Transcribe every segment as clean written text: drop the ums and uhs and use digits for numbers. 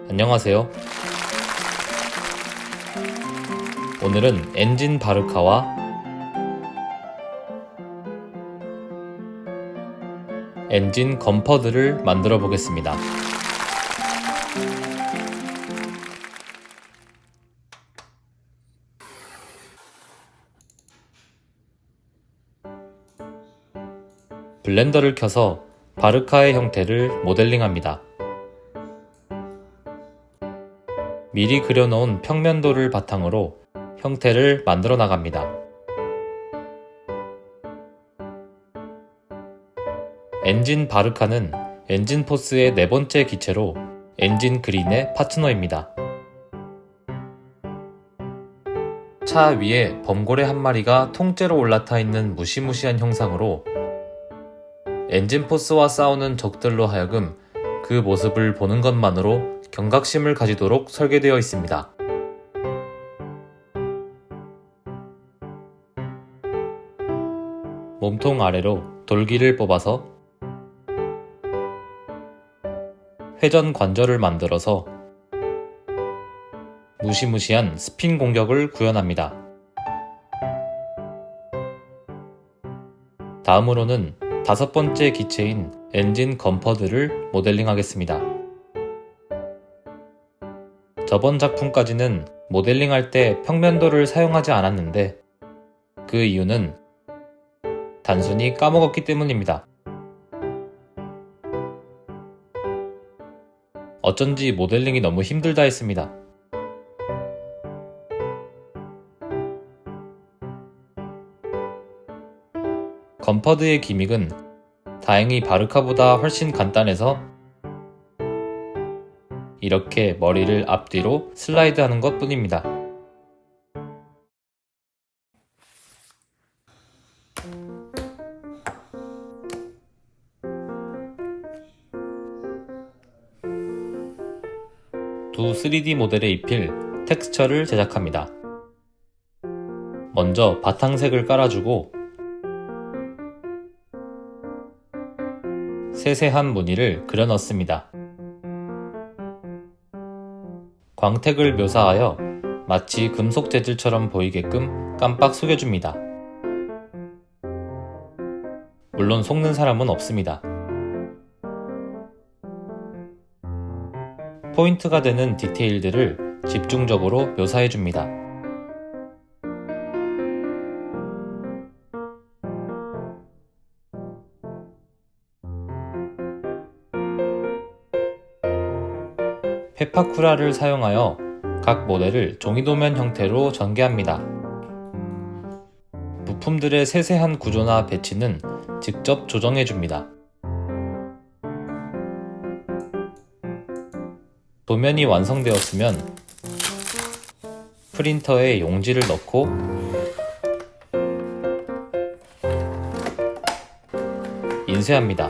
안녕하세요. 오늘은 엔진 바르카와 엔진 건퍼드를 만들어 보겠습니다. 블렌더를 켜서 바르카의 형태를 모델링합니다. 미리 그려놓은 평면도를 바탕으로 형태를 만들어 나갑니다. 엔진 바르카는 엔진 포스의 네 번째 기체로 엔진 그린의 파트너입니다. 차 위에 범고래 한 마리가 통째로 올라타 있는 무시무시한 형상으로 엔진 포스와 싸우는 적들로 하여금 그 모습을 보는 것만으로 경각심을 가지도록 설계되어 있습니다. 몸통 아래로 돌기를 뽑아서 회전 관절을 만들어서 무시무시한 스핀 공격을 구현합니다. 다음으로는 다섯 번째 기체인 엔진 건퍼드를 모델링하겠습니다. 저번 작품까지는 모델링할 때 평면도를 사용하지 않았는데 그 이유는 단순히 까먹었기 때문입니다. 어쩐지 모델링이 너무 힘들다 했습니다. 건퍼드의 기믹은 다행히 바르카보다 훨씬 간단해서 이렇게 머리를 앞뒤로 슬라이드 하는 것 뿐입니다. 두 3D 모델에 입힐 텍스처를 제작합니다. 먼저 바탕색을 깔아주고 세세한 무늬를 그려 넣습니다. 광택을 묘사하여 마치 금속 재질처럼 보이게끔 깜빡 속여줍니다. 물론 속는 사람은 없습니다. 포인트가 되는 디테일들을 집중적으로 묘사해줍니다. 페파쿠라를 사용하여 각 모델을 종이도면 형태로 전개합니다. 부품들의 세세한 구조나 배치는 직접 조정해줍니다. 도면이 완성되었으면 프린터에 용지를 넣고 인쇄합니다.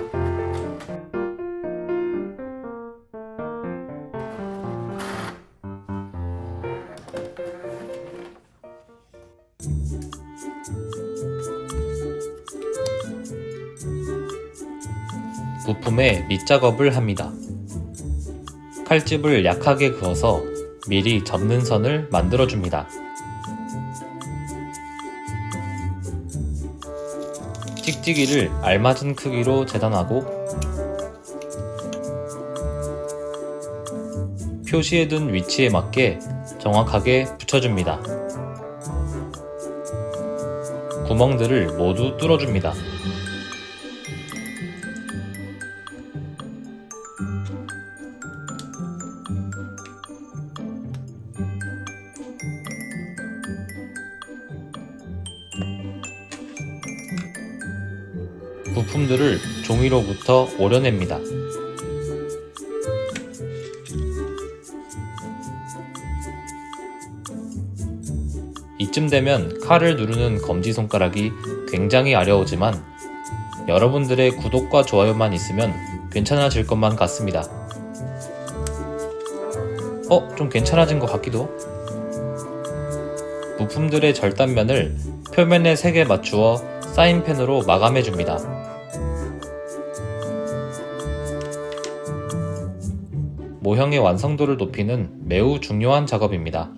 부품에 밑작업을 합니다. 칼집을 약하게 그어서 미리 접는 선을 만들어줍니다. 찍찍이를 알맞은 크기로 재단하고 표시해둔 위치에 맞게 정확하게 붙여줍니다. 구멍들을 모두 뚫어줍니다. 부품들을 종이로부터 오려냅니다. 이쯤 되면 칼을 누르는 검지손가락이 굉장히 아려우지만 여러분들의 구독과 좋아요만 있으면 괜찮아질 것만 같습니다. 좀 괜찮아진 것 같기도? 부품들의 절단면을 표면의 색에 맞추어 사인펜으로 마감해줍니다. 모형의 완성도를 높이는 매우 중요한 작업입니다.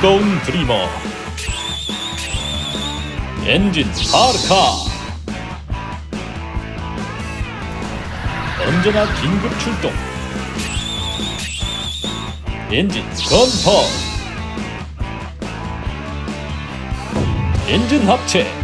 즐거운 드리머 엔진 파르카 언제나 긴급 출동 엔진 건터 엔진 합체